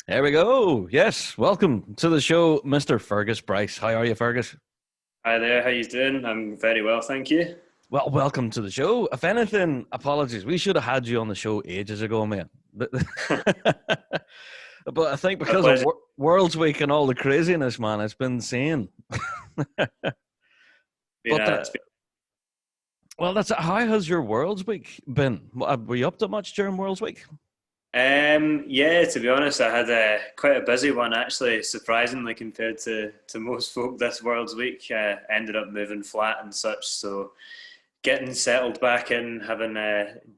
There we go. Yes, welcome to the show, Mr. Fergus Bryce. How are you, Fergus? Hi there, how you doing? I'm very well, thank you. Well, welcome to the show. If anything, apologies. We should have had you on the show ages ago, man. But, but I think My because of pleasure. World's Week and all the craziness, man, it's been insane. Been, But it's been, well, that's how has your World's Week been? Were you up to much during World's Week? yeah, to be honest, I had quite a busy one actually, surprisingly compared to most folk this World's Week. Ended up moving flat and such, so getting settled back in, having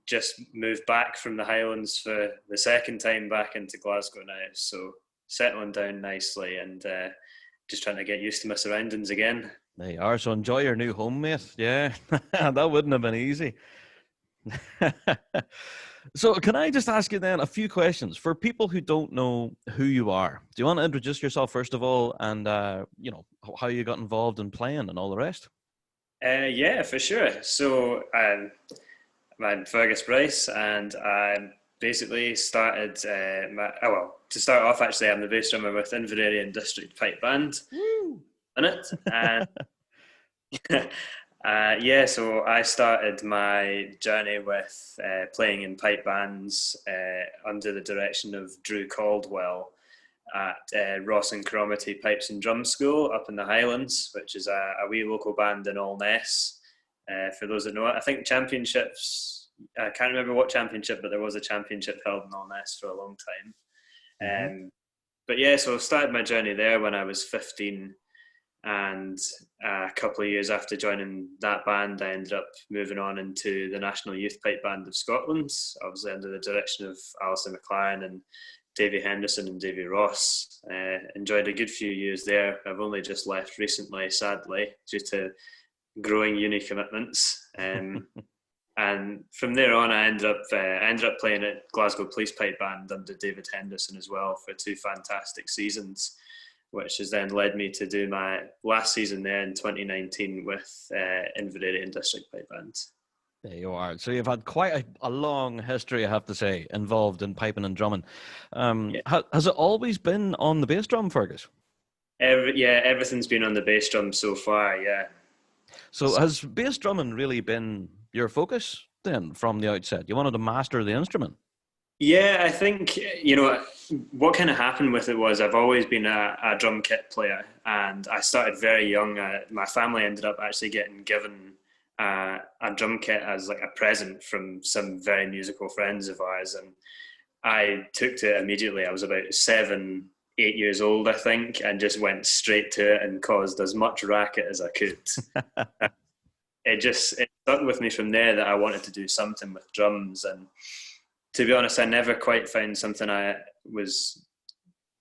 just moved back from the Highlands for the second time back into Glasgow now, so settling down nicely and just trying to get used to my surroundings again. There you are. So enjoy your new home, mate. Yeah, that wouldn't have been easy. So, can I just ask you then a few questions for people who don't know who you are? Do you want to introduce yourself first of all, and how you got involved in playing and all the rest? Yeah, for sure. So I'm Fergus Bryce, and I basically started to start off, actually, I'm the bass drummer with Inverarary and District Pipe Band Woo! in it, and yeah, so I started my journey with playing in pipe bands under the direction of Drew Caldwell at Ross and Cromarty Pipes and Drum School up in the Highlands, which is a wee local band in Allness. For those that know it, I think championships, I can't remember what championship, but there was a championship held in Allness for a long time. Mm-hmm. But yeah, so I started my journey there when I was 15, and a couple of years after joining that band, I ended up moving on into the National Youth Pipe Band of Scotland, obviously under the direction of Alison McLaren and Davy Henderson and Davy Ross. Enjoyed a good few years there. I've only just left recently, sadly, due to growing uni commitments. And from there on, I ended up playing at Glasgow Police Pipe Band under David Henderson as well for two fantastic seasons, which has then led me to do my last season there in 2019 with Inverarary and District Pipe Band. There you are. So you've had quite a long history, I have to say, involved in piping and drumming. Yeah, Has it always been on the bass drum, Fergus? everything's been on the bass drum so far. Yeah. So has bass drumming really been your focus then from the outset? You wanted to master the instrument? Yeah, I think, what kind of happened with it was I've always been a drum kit player, and I started very young. My family ended up actually getting given a drum kit as like a present from some very musical friends of ours, and I took to it immediately. I was about 7, 8 years old, I think, and just went straight to it and caused as much racket as I could. It stuck with me from there that I wanted to do something with drums, and to be honest, I never quite found something I was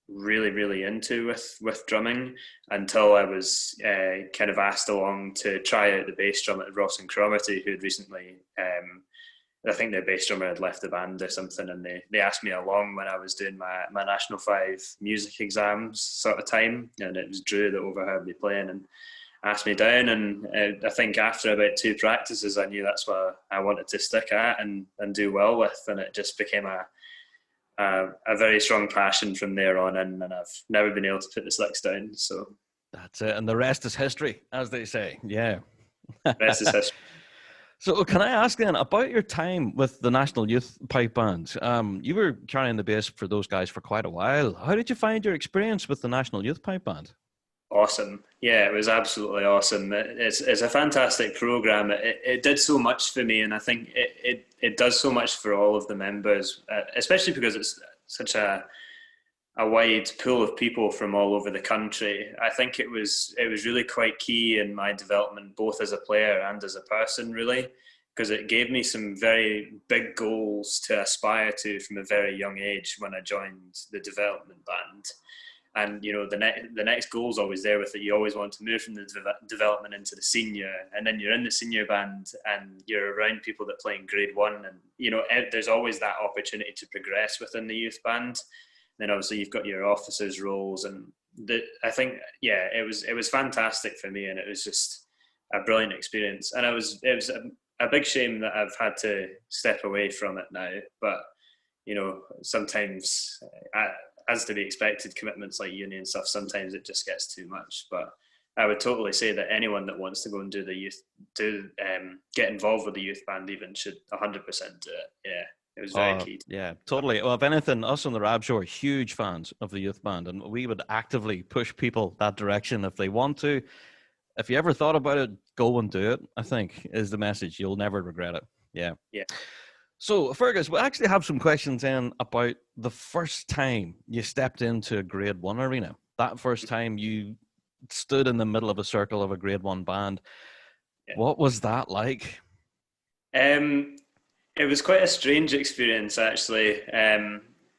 really, really into with drumming until I was kind of asked along to try out the bass drum at Ross and Cromarty, who had recently, I think their bass drummer had left the band or something, and they asked me along when I was doing my National 5 music exams sort of time, and it was Drew that overheard me playing and asked me down, and I think after about 2 practices I knew that's what I wanted to stick at and do well with, and it just became a very strong passion from there on in, and I've never been able to put the slicks down, so That's it. And the rest is history, as they say. Yeah. the rest is history. So can I ask then about your time with the National Youth Pipe Band? You were carrying the bass for those guys for quite a while. How did you find your experience with the National Youth Pipe Band? Awesome. Yeah, it was absolutely awesome. It's a fantastic program. It did so much for me, and I think it does so much for all of the members, especially because it's such a wide pool of people from all over the country. I think it was really quite key in my development, both as a player and as a person, really, because it gave me some very big goals to aspire to from a very young age when I joined the development band. And the next goal is always there with it. You always want to move from the development into the senior, and then you're in the senior band and you're around people that play in grade one, and there's always that opportunity to progress within the youth band. Then obviously you've got your officers roles, and I think it was fantastic for me, and it was just a brilliant experience. And it was a big shame that I've had to step away from it now, but sometimes as to be expected, commitments like uni and stuff, sometimes it just gets too much. But I would totally say that anyone that wants to go and get involved with the youth band even should 100% do it. Yeah, it was very key. Yeah, totally. Well, if anything, us on the Rab Show are huge fans of the youth band, and we would actively push people that direction if they want to. If you ever thought about it, go and do it, I think, is the message. You'll never regret it. Yeah. Yeah. So, Fergus, we actually have some questions in about the first time you stepped into a Grade 1 arena. That first time you stood in the middle of a circle of a Grade 1 band. Yeah. What was that like? It was quite a strange experience, actually.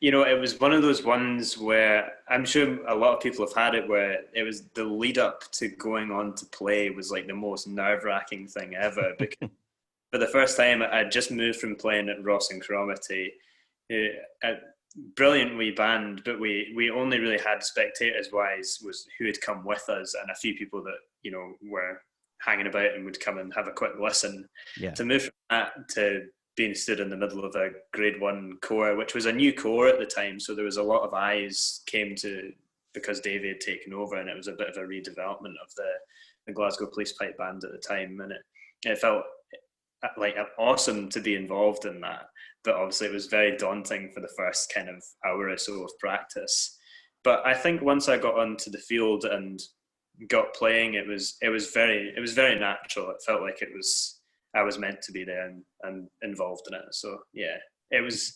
It was one of those ones where I'm sure a lot of people have had it, where it was the lead up to going on to play was like the most nerve-wracking thing ever. Because for the first time, I'd just moved from playing at Ross and Cromarty, a brilliant wee band, but we only really had spectators-wise was who had come with us, and a few people that were hanging about and would come and have a quick listen. Yeah. To move from that to being stood in the middle of a Grade 1 corps, which was a new corps at the time, so there was a lot of eyes came to because Davey had taken over, and it was a bit of a redevelopment of the Glasgow Police Pipe Band at the time, and it felt like awesome to be involved in that, but obviously it was very daunting for the first kind of hour or so of practice. But I think once I got onto the field and got playing, it was very natural. It felt like I was meant to be there and involved in it. So yeah, it was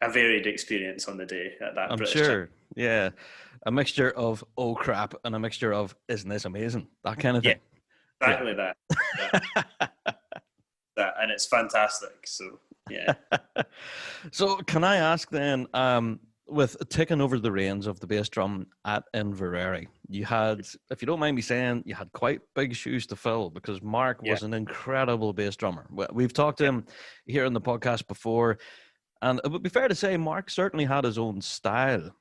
a varied experience on the day at that. I'm sure. Yeah, a mixture of oh crap and a mixture of isn't this amazing? That kind of thing. Yeah, exactly that. That, and it's fantastic. So yeah. So can I ask then, with taking over the reins of the bass drum at Inverarary, you had, if you don't mind me saying, you had quite big shoes to fill, because Mark was an incredible bass drummer. We've talked to him here on the podcast before, and it would be fair to say Mark certainly had his own style.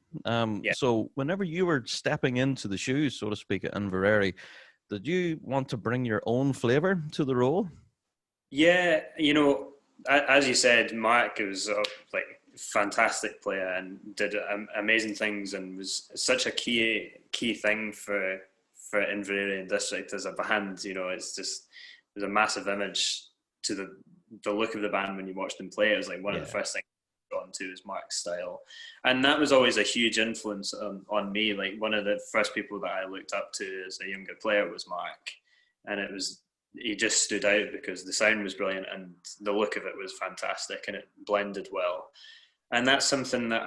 So whenever you were stepping into the shoes, so to speak, at Inverarary, did you want to bring your own flavour to the role? Yeah, as you said, Mark was like fantastic player and did amazing things, and was such a key thing for Inverarary and District as a band. There's a massive image to the look of the band when you watch them play. It was like one of the first things I got into is Mark's style, and that was always a huge influence on me. Like one of the first people that I looked up to as a younger player was Mark, and he just stood out because the sound was brilliant and the look of it was fantastic, and it blended well. And that's something that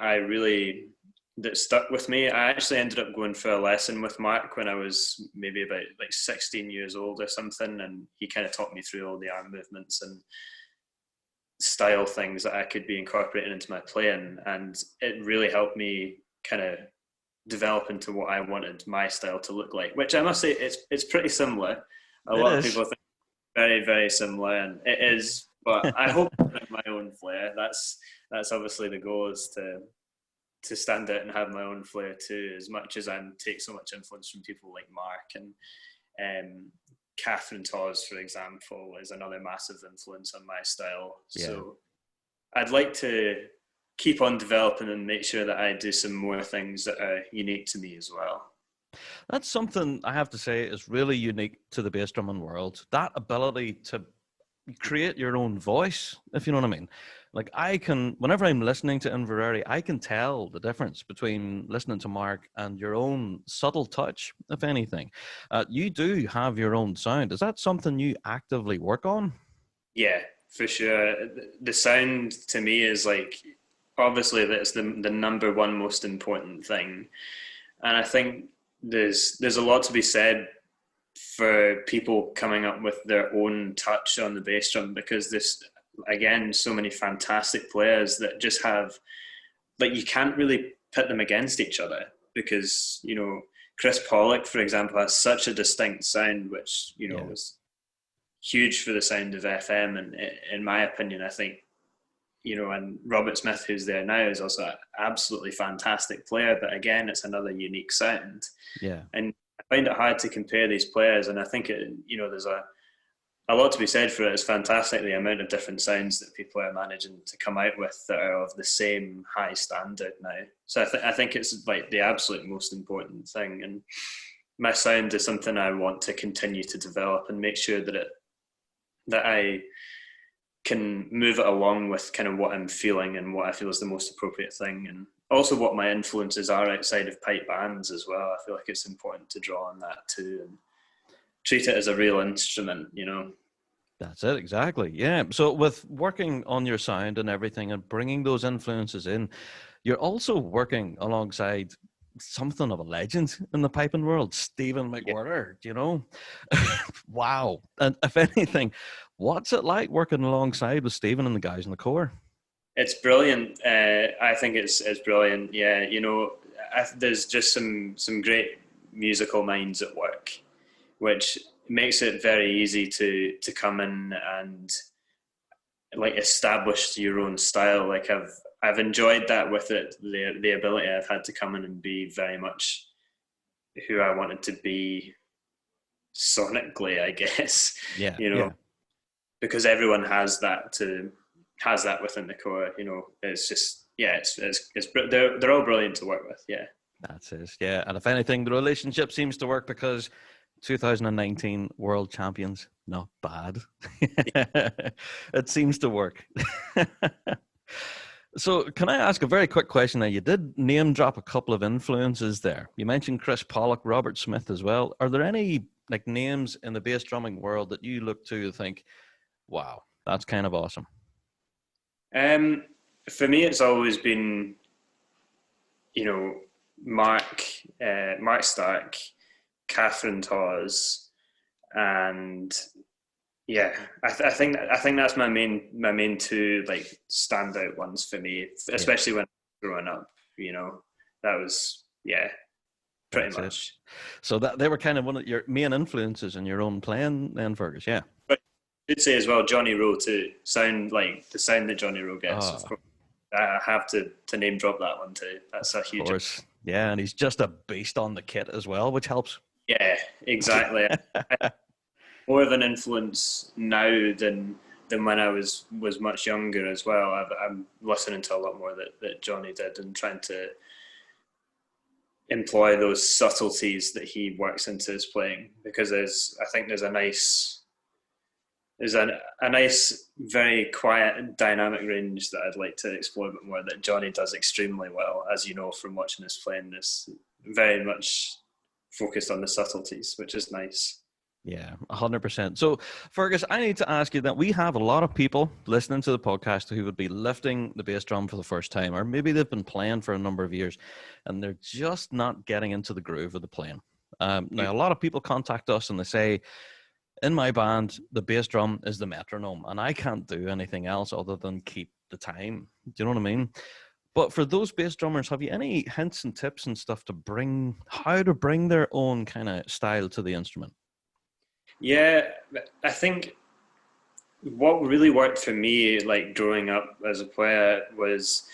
stuck with me. I actually ended up going for a lesson with Mark when I was maybe about like 16 years old or something, and he kind of taught me through all the arm movements and style things that I could be incorporating into my playing, and it really helped me kind of develop into what I wanted my style to look like, which I must say it's pretty similar. A lot of people think very, very similar, and it is, but I hope to bring my own flair. That's obviously the goal, is to stand out and have my own flair too, as much as I take so much influence from people like Mark and Catherine Tawes, for example, is another massive influence on my style. Yeah. So I'd like to keep on developing and make sure that I do some more things that are unique to me as well. That's something I have to say is really unique to the bass drumming world. That ability to create your own voice, if you know what I mean. Like whenever I'm listening to Inverarary, I can tell the difference between listening to Mark and your own subtle touch, if anything. You do have your own sound. Is that something you actively work on? Yeah, for sure. The sound to me is like, obviously that's the number one most important thing. And I think there's a lot to be said for people coming up with their own touch on the bass drum, because there's, again, so many fantastic players that just have, like, you can't really pit them against each other, because, Chris Pollock, for example, has such a distinct sound, which, was huge for the sound of FM. And in my opinion, I think, and Robert Smith, who's there now, is also an absolutely fantastic player, but again, it's another unique sound. Yeah. And I find it hard to compare these players, and I think there's a lot to be said for it. It's fantastic the amount of different sounds that people are managing to come out with that are of the same high standard now. So I think it's like the absolute most important thing. And my sound is something I want to continue to develop and make sure that I can move it along with kind of what I'm feeling and what I feel is the most appropriate thing, and also what my influences are outside of pipe bands as well. I feel like it's important to draw on that too and treat it as a real instrument, you know. That's it, exactly. Yeah. So with working on your sound and everything and bringing those influences in, you're also working alongside something of a legend in the piping world, Stephen Yeah. McWhirter, you know? Wow. And if anything, what's it like working alongside with Stephen and the guys in the core? It's brilliant. I think it's brilliant. Yeah, you know, there's just some great musical minds at work, which makes it very easy to come in and like establish your own style. Like I've enjoyed that with it, the ability I've had to come in and be very much who I wanted to be sonically, I guess. Yeah. You know, Yeah. because everyone has that within the core. You know, it's just they're all brilliant to work with. Yeah. That's it. Yeah. And if anything, the relationship seems to work because 2019 world champions, not bad. It seems to work. So can I ask a very quick question now? You did name drop a couple of influences there. You mentioned Chris Pollock, Robert Smith as well. Are there any like names in the bass drumming world that you look to think, wow, that's kind of awesome? For me, it's always been, you know, Mark Stark, Catherine Tawes, and yeah, I think that's my main two like standout ones for me, especially when I was growing up. You know, that was pretty That's much. it. So that they were kind of one of your main influences in your own playing, then, Fergus. Yeah. But I should say as well, Johnny Rowe too. The sound that Johnny Rowe gets. Of course, I have to name drop that one too. That's a huge. Of course. Yeah, and he's just a beast on the kit as well, which helps. Yeah, exactly. More of an influence now than when I was much younger as well. I'm listening to a lot more that Johnny did and trying to employ those subtleties that he works into his playing, because I think there's a nice very quiet dynamic range that I'd like to explore a bit more that Johnny does extremely well, as you know from watching his playing. This very much focused on the subtleties, which is nice. Yeah, 100%. So, Fergus, I need to ask you that we have a lot of people listening to the podcast who would be lifting the bass drum for the first time, or maybe they've been playing for a number of years and they're just not getting into the groove of the playing. Now, a lot of people contact us and they say, in my band, the bass drum is the metronome and I can't do anything else other than keep the time. Do you know what I mean? But for those bass drummers, have you any hints and tips and stuff how to bring their own kind of style to the instrument? Yeah, I think what really worked for me, like growing up as a player, was,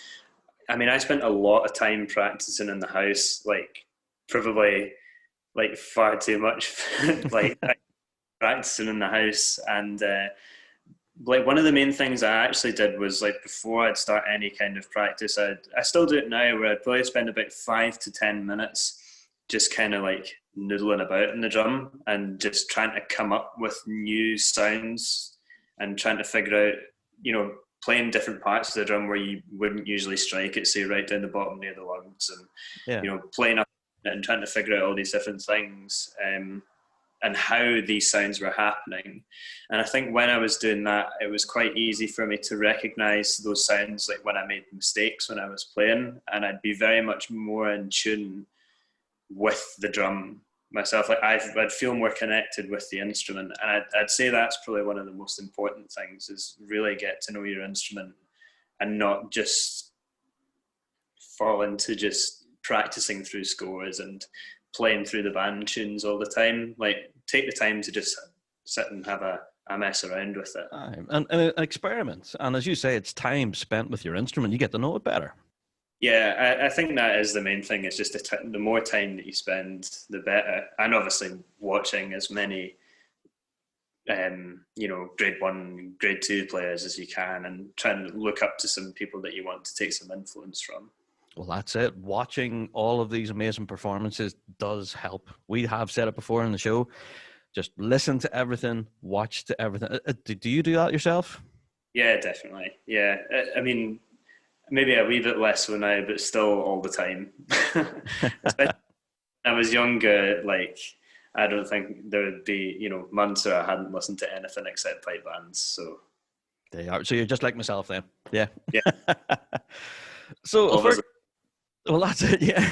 I mean, I spent a lot of time practicing in the house, like probably like far too much, like practicing in the house. And like one of the main things I actually did was, like, before I'd start any kind of practice, I still do it now, where I'd probably spend about 5 to 10 minutes just kind of like noodling about in the drum and just trying to come up with new sounds and trying to figure out, you know, playing different parts of the drum where you wouldn't usually strike it, say right down the bottom near the lugs, and you know, playing up and trying to figure out all these different things and how these sounds were happening. And I think when I was doing that, it was quite easy for me to recognize those sounds, like when I made mistakes when I was playing, and I'd be very much more in tune with the drum myself. Like I'd feel more connected with the instrument, and I'd say that's probably one of the most important things, is really get to know your instrument and not just fall into just practicing through scores and playing through the band tunes all the time. Like, take the time to just sit and have a mess around with it. And an experiment. And as you say, it's time spent with your instrument. You get to know it better. Yeah, I think that is the main thing. It's just the more time that you spend, the better. And obviously watching as many grade 1, grade 2 players as you can, and try and look up to some people that you want to take some influence from. Well, that's it. Watching all of these amazing performances does help. We have said it before in the show. Just listen to everything, watch to everything. Do you do that yourself? Yeah, definitely. Yeah, I mean, maybe a wee bit less so now, but still all the time. Especially when I was younger, like, I don't think there would be, months where I hadn't listened to anything except pipe bands. So They are. So you're just like myself then. Yeah. yeah, So obviously. well, that's it. Yeah.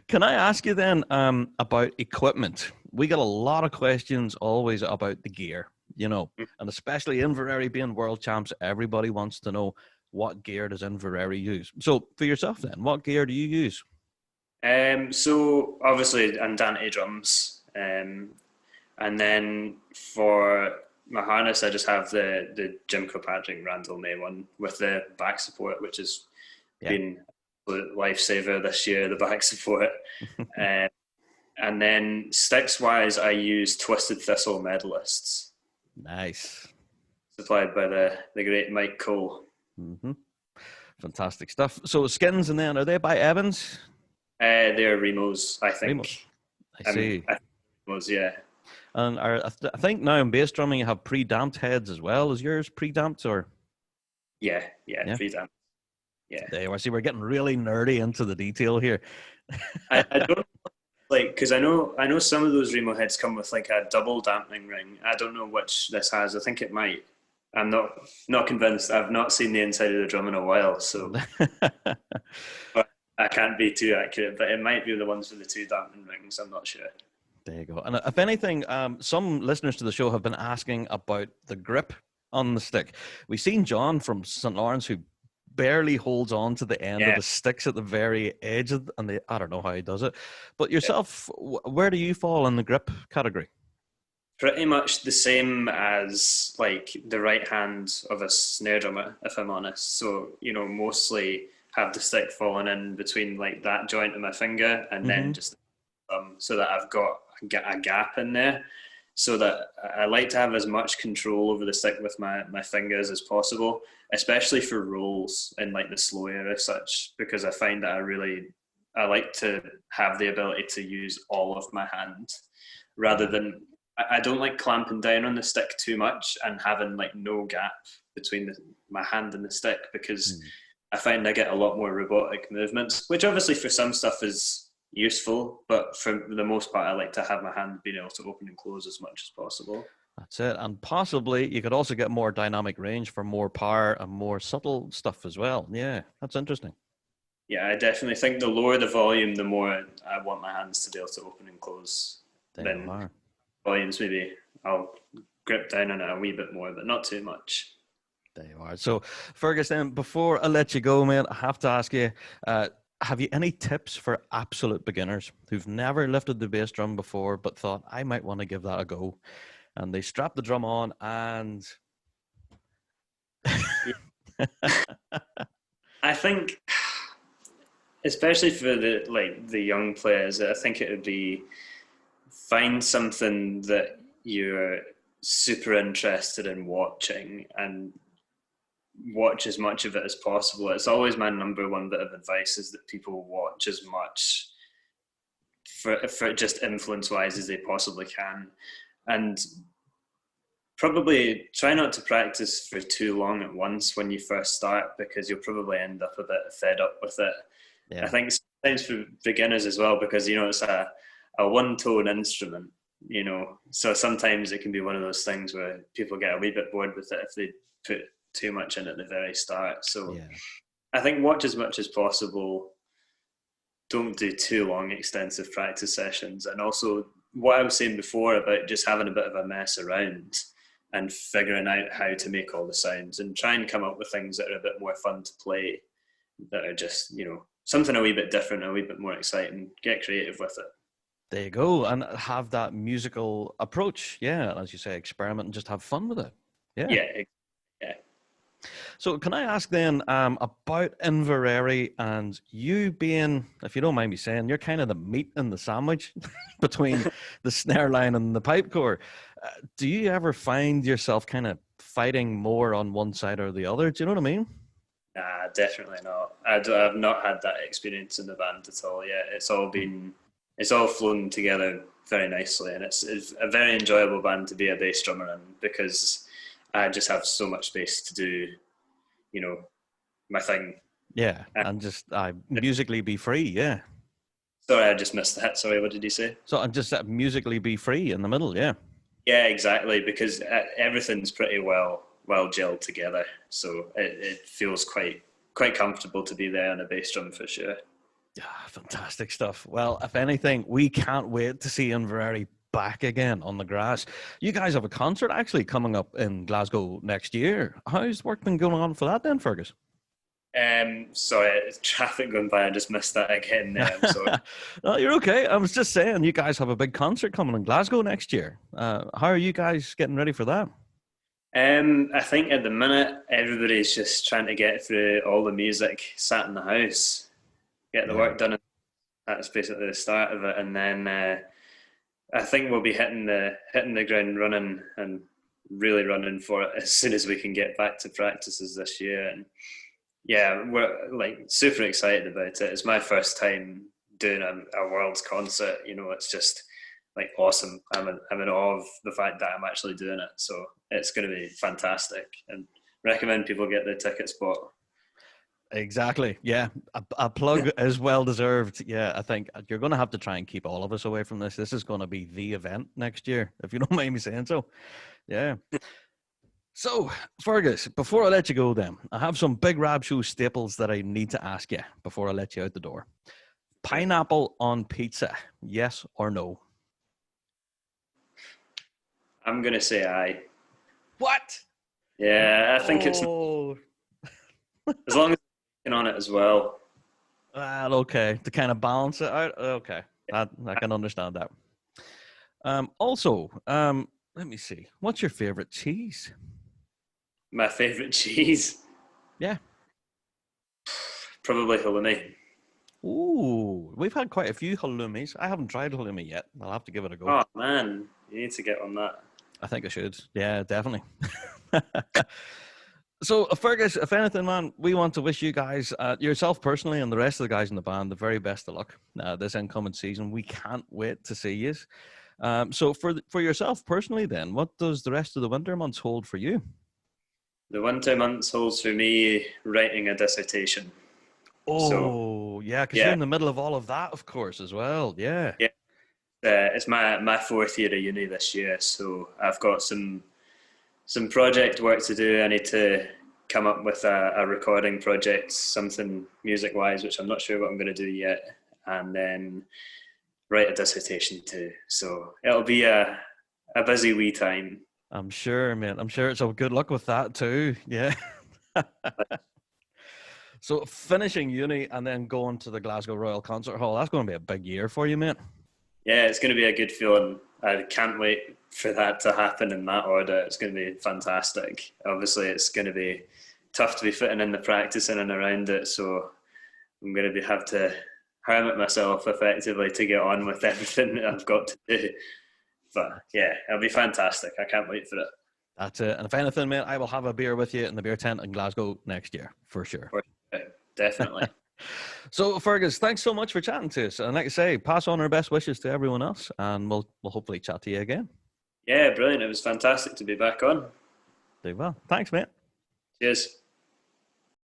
Can I ask you then about equipment? We get a lot of questions always about the gear, and especially Inverarary being world champs, everybody wants to know what gear does Inverarary use. So for yourself then, what gear do you use? So obviously Andante drums, and then for my harness, I just have the Jim Kilpatrick Randall May one with the back support, which has been a lifesaver this year. The back support, and then sticks wise, I use Twisted Thistle Medalists. Nice. Supplied by the great Mike Cole. Mm-hmm. Fantastic stuff. So skins, and then are they by Evans? They're Remos, I think. Remos. I see. Remos, yeah. And I think now in bass drumming you have pre-damped heads as well. Is yours pre-damped or? Yeah, pre-damped. Yeah. There you are. See, we're getting really nerdy into the detail here. I don't because I know some of those Remo heads come with like a double dampening ring. I don't know which this has. I think it might. I'm not convinced. I've not seen the inside of the drum in a while, so but I can't be too accurate. But it might be the ones with the 2 dampening rings. I'm not sure. There you go. And if anything, some listeners to the show have been asking about the grip on the stick. We've seen John from St. Lawrence who barely holds on to the end of the sticks at the very edge of, and I don't know how he does it. But yourself, where do you fall in the grip category? Pretty much the same as like the right hand of a snare drummer, if I'm honest. So, mostly have the stick falling in between like that joint of my finger and then just so that I've got a gap in there, so that I like to have as much control over the stick with my fingers as possible, especially for rolls in like the slow era such, because I find that I like to have the ability to use all of my hand rather than, I don't like clamping down on the stick too much and having like no gap between my hand and the stick, because I find I get a lot more robotic movements, which obviously for some stuff is useful, but for the most part I like to have my hand being able to open and close as much as possible. That's it. And possibly you could also get more dynamic range for more power and more subtle stuff as well. Yeah, that's interesting. Yeah, I definitely think the lower the volume, the more I want my hands to be able to open and close. Then volumes, maybe I'll grip down on it a wee bit more, but not too much. There you are. So Fergus, then before I let you go, man, I have to ask you, have you any tips for absolute beginners who've never lifted the bass drum before but thought, I might want to give that a go? And they strap the drum on and... I think, especially for the young players, I think it would be find something that you're super interested in watching and watch as much of it as possible. It's always my number one bit of advice, is that people watch as much for just influence wise as they possibly can, and probably try not to practice for too long at once when you first start, because you'll probably end up a bit fed up with it. I think sometimes for beginners as well, because it's a one-tone instrument, so sometimes it can be one of those things where people get a wee bit bored with it if they put too much in at the very start. So I think watch as much as possible. Don't do too long, extensive practice sessions. And also what I was saying before about just having a bit of a mess around and figuring out how to make all the sounds, and try and come up with things that are a bit more fun to play, that are just, something a wee bit different, a wee bit more exciting. Get creative with it. There you go. And have that musical approach. Yeah. As you say, experiment and just have fun with it. Yeah. So can I ask then about Inverarary, and you being, if you don't mind me saying, you're kind of the meat in the sandwich between the snare line and the pipe core. Do you ever find yourself kind of fighting more on one side or the other? Do you know what I mean? Nah, definitely not. I've not had that experience in the band at all yet. It's all flown together very nicely, and it's a very enjoyable band to be a bass drummer in because I just have so much space to do, you know, my thing. Yeah, and just musically be free. Yeah. Sorry, I just missed that. Sorry, what did you say? So and just musically be free in the middle. Yeah. Yeah, exactly. Because everything's pretty well gelled together, so it feels quite comfortable to be there on a bass drum for sure. Yeah, fantastic stuff. Well, if anything, we can't wait to see Inverarary back again on the grass. You guys have a concert actually coming up in Glasgow next year. How's work been going on for that then, Fergus? Sorry, traffic going by. I just missed that again. I'm sorry. No, you're okay. I was just saying, you guys have a big concert coming in Glasgow next year. How are you guys getting ready for that? I think at the minute everybody's just trying to get through all the music, sat in the house, get the work done. That's basically the start of it, and then I think we'll be hitting the ground running and really running for it as soon as we can get back to practices this year. And yeah, we're like super excited about it. It's my first time doing a world's concert. You know, it's just like awesome. I'm in awe of the fact that I'm actually doing it. So it's going to be fantastic, and recommend people get the ticket spot. Exactly. Yeah. A plug is well deserved. Yeah. I think you're going to have to try and keep all of us away from this. This is going to be the event next year, if you don't mind me saying so. Yeah. So, Fergus, before I let you go then, I have some big Rab Show staples that I need to ask you before I let you out the door. Pineapple on pizza, yes or no? I'm going to say aye. What? Yeah, I think it's as long as it's on it as well. Well, okay, to kind of balance it out. Okay, I can understand that. Also, let me see. What's your favorite cheese? My favorite cheese? Yeah. Probably halloumi. Ooh, we've had quite a few halloumis. I haven't tried halloumi yet. I'll have to give it a go. Oh man, you need to get on that. I think I should. Yeah, definitely. So, Fergus, if anything, man, we want to wish you guys, yourself personally, and the rest of the guys in the band, the very best of luck this incoming season. We can't wait to see you. So, for yourself personally, then, what does the rest of the winter months hold for you? The winter months holds for me writing a dissertation. Oh, yeah, because you're in the middle of all of that, of course, as well. Yeah. Yeah. It's my fourth year of uni this year, so I've got some project work to do. I need to come up with a recording project, something music-wise, which I'm not sure what I'm going to do yet, and then write a dissertation too. So it'll be a busy wee time. I'm sure, man. I'm sure. So good luck with that too. Yeah. So finishing uni and then going to the Glasgow Royal Concert Hall, that's going to be a big year for you, mate. Yeah, it's going to be a good feeling. I can't wait for that to happen in that order. It's going to be fantastic. Obviously, it's going to be tough to be fitting in the practice in and around it, so I'm going to have to hermit myself effectively to get on with everything that I've got to do. But yeah, it'll be fantastic. I can't wait for it. That's it. And if anything, mate, I will have a beer with you in the beer tent in Glasgow next year, for sure. Definitely. So, Fergus, thanks so much for chatting to us. And like I say, pass on our best wishes to everyone else, and we'll hopefully chat to you again. Yeah, brilliant. It was fantastic to be back on. Do well. Thanks, mate. Cheers.